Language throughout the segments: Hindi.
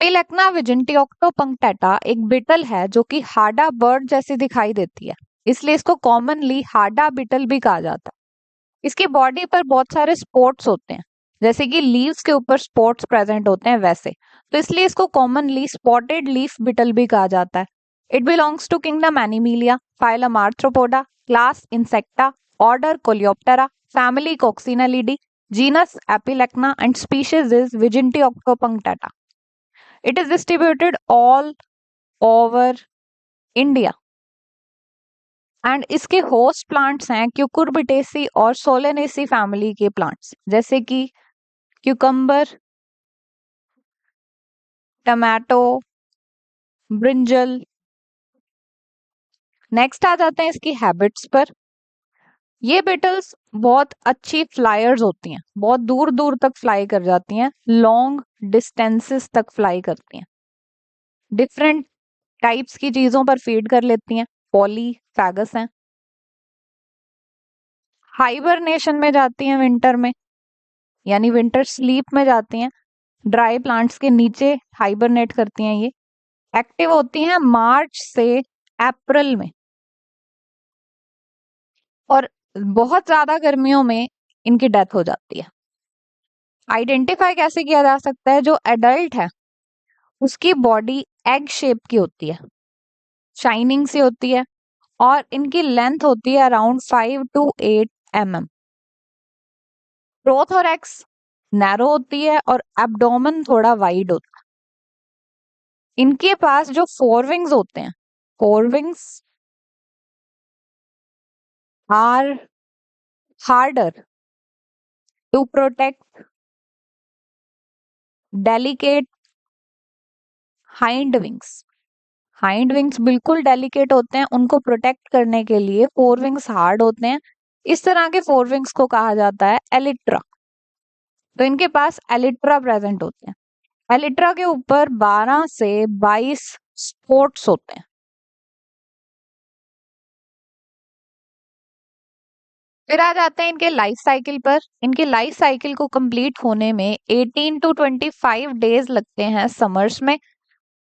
एपिलेक्ना विजिंटियोक्टोपुंक्टाटा एक बिटल है जो कि हार्डा बर्ड जैसी दिखाई देती है, इसलिए इसको कॉमनली हार्डा बिटल भी कहा जाता है। इसकी बॉडी पर बहुत सारे स्पॉट्स होते हैं, जैसे कि लीव्स के ऊपर स्पॉट्स प्रेजेंट होते हैं वैसे, तो इसलिए इसको कॉमनली स्पॉटेड लीफ बिटल भी कहा जाता है। It belongs to kingdom Animalia, phylum Arthropoda, class Insecta, order Coleoptera, family Coccinellidae, genus Epilachna and species is vigintioctopunctata. It is distributed all over India and इसके होस्ट प्लांट्स हैं क्यूकुरबिटेसी और सोलेनेसी फैमिली के प्लांट्स, जैसे कि क्यूकम्बर, टमाटो, ब्रिंजल। नेक्स्ट आ जाते हैं इसकी हैबिट्स पर। ये बिटल्स बहुत अच्छी फ्लायर्स होती हैं, बहुत दूर दूर तक फ्लाई कर जाती हैं, लॉन्ग डिस्टेंसेस तक फ्लाई करती हैं, डिफरेंट टाइप्स की चीजों पर फीड कर लेती हैं, पॉलीफैगस हैं। हाइबरनेशन में जाती हैं विंटर में, यानी विंटर स्लीप में जाती हैं, ड्राई प्लांट्स के नीचे हाइबरनेट करती हैं। ये एक्टिव होती हैं मार्च से अप्रैल में, और बहुत ज्यादा गर्मियों में इनकी डेथ हो जाती है। आइडेंटिफाई कैसे किया जा सकता है? जो एडल्ट है उसकी बॉडी एग शेप की होती है, शाइनिंग सी होती है, और इनकी लेंथ होती है around 5 to 8 mm। Prothorax narrow होती है और एब्डोमेन थोड़ा वाइड होता है। इनके पास जो फोरविंग्स होते हैं, forewings are harder to protect delicate hind wings. Hind wings बिल्कुल डेलिकेट होते हैं, उनको प्रोटेक्ट करने के लिए फोरविंग्स हार्ड होते हैं। इस तरह के फोरविंग्स को कहा जाता है एलिट्रा। तो इनके पास एलिट्रा प्रेजेंट होते हैं। एलिट्रा के ऊपर 12 से 22 स्पोर्ट्स होते हैं। फिर आ जाते हैं इनके लाइफ साइकिल पर। इनके लाइफ साइकिल को कंप्लीट होने में 18 to 25 डेज लगते हैं समर्स में,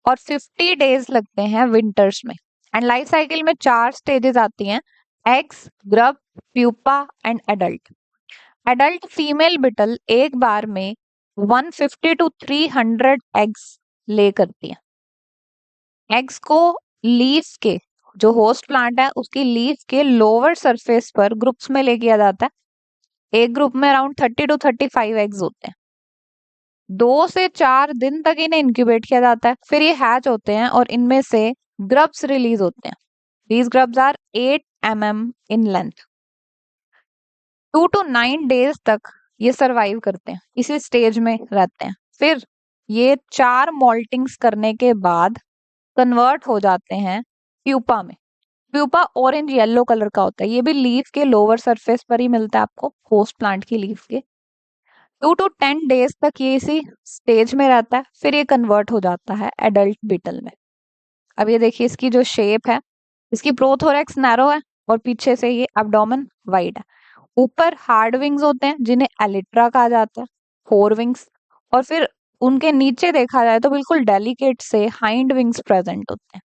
और 50 डेज लगते हैं विंटर्स में। एंड लाइफ साइकिल में 4 स्टेजेस आती हैं: eggs, grub, pupa and adult. Adult female beetle एक बार में 150 to 300 एग्स ले करती है। एग्स को लीफ के, जो होस्ट प्लांट है उसकी लीफ के लोअर सरफेस पर ग्रुप्स में ले किया जाता है। एक ग्रुप में अराउंड 30 to 35 एग्स होते हैं। 2 से 4 दिन तक इन्हें इंक्यूबेट किया जाता है, फिर ये हैच होते हैं और इनमें से ग्रब्स रिलीज होते हैं। These grubs are 8 mm in length. 2 to 9 days तक ये सरवाइव करते हैं, इसी स्टेज में रहते हैं। फिर ये 4 मोल्टिंग्स करने के बाद कन्वर्ट हो जाते हैं प्यूपा में। प्यूपा ऑरेंज येलो कलर का होता है, ये भी लीफ के लोअर सरफेस पर ही मिलता है आपको, होस्ट प्लांट की लीफ के। 2 to 10 डेज तक ये इसी स्टेज में रहता है, फिर ये कन्वर्ट हो जाता है एडल्ट बीटल में। अब ये देखिए इसकी जो शेप है, इसकी प्रोथोरैक्स नैरो है और पीछे से ये एब्डोमेन वाइड है। ऊपर हार्ड विंग्स होते हैं जिन्हें एलिट्रा कहा जाता है, 4 विंग्स, और फिर उनके नीचे देखा जाए तो बिल्कुल डेलिकेट से हाइंड विंग्स प्रेजेंट होते हैं।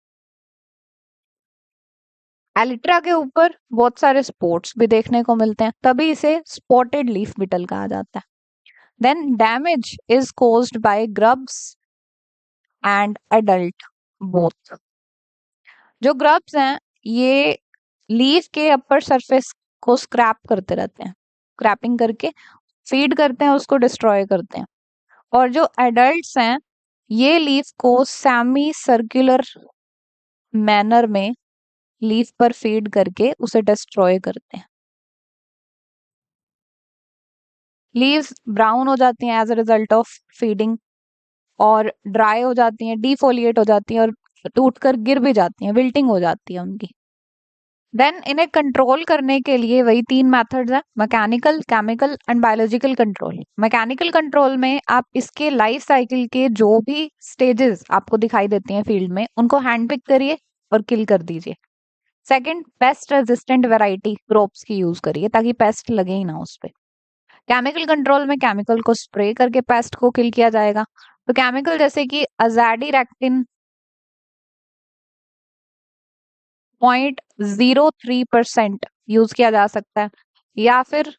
एलिट्रा के ऊपर बहुत सारे स्पॉट्स भी देखने को मिलते हैं, तभी इसे स्पॉटेड लीफ बिटल कहा जाता है। Then damage is caused by grubs and adult both. जो ग्रब्स हैं ये लीफ के अपर सरफेस को स्क्रैप करते रहते हैं, स्क्रैपिंग करके फीड करते हैं, उसको डिस्ट्रॉय करते हैं। और जो एडल्ट्स हैं ये लीफ को सेमी सर्कुलर मैनर में लीफ पर फीड करके उसे डिस्ट्रॉय करते हैं। लीव्स ब्राउन हो जाती हैं as a result of feeding, और ड्राई हो जाती हैं, डिफोलिएट हो जाती हैं, और टूटकर गिर भी जाती हैं, विल्टिंग हो जाती है उनकी। देन इन्हें कंट्रोल करने के लिए वही 3 मेथड्स हैं: mechanical, chemical and biological control. Mechanical control में आप इसके लाइफ साइकिल के जो भी स्टेजेस आपको दिखाई देती हैं फील्ड में, उनको हैंड पिक करिए और किल कर दीजिए। Second, pest resistant variety crops की यूज करिए ताकि पेस्ट लगे ही ना उस पे। केमिकल कंट्रोल में केमिकल को स्प्रे करके पेस्ट को किल किया जाएगा। तो केमिकल जैसे कि अजाडिरेक्टिन 0.03% यूज किया जा सकता है, या फिर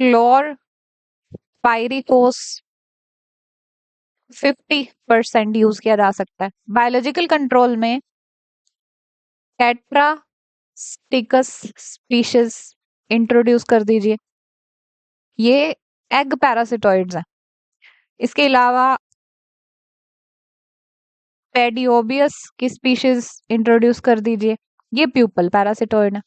क्लोर पायरिफोस 50% यूज किया जा सकता है। बायोलॉजिकल कंट्रोल में टेट्रा स्टिकस स्पीशीज इंट्रोड्यूस कर दीजिए, ये एग पैरासिटोइड्स हैं। इसके अलावा पेडियोबियस की स्पीशीज इंट्रोड्यूस कर दीजिए, ये प्यूपल पैरासिटोइड है।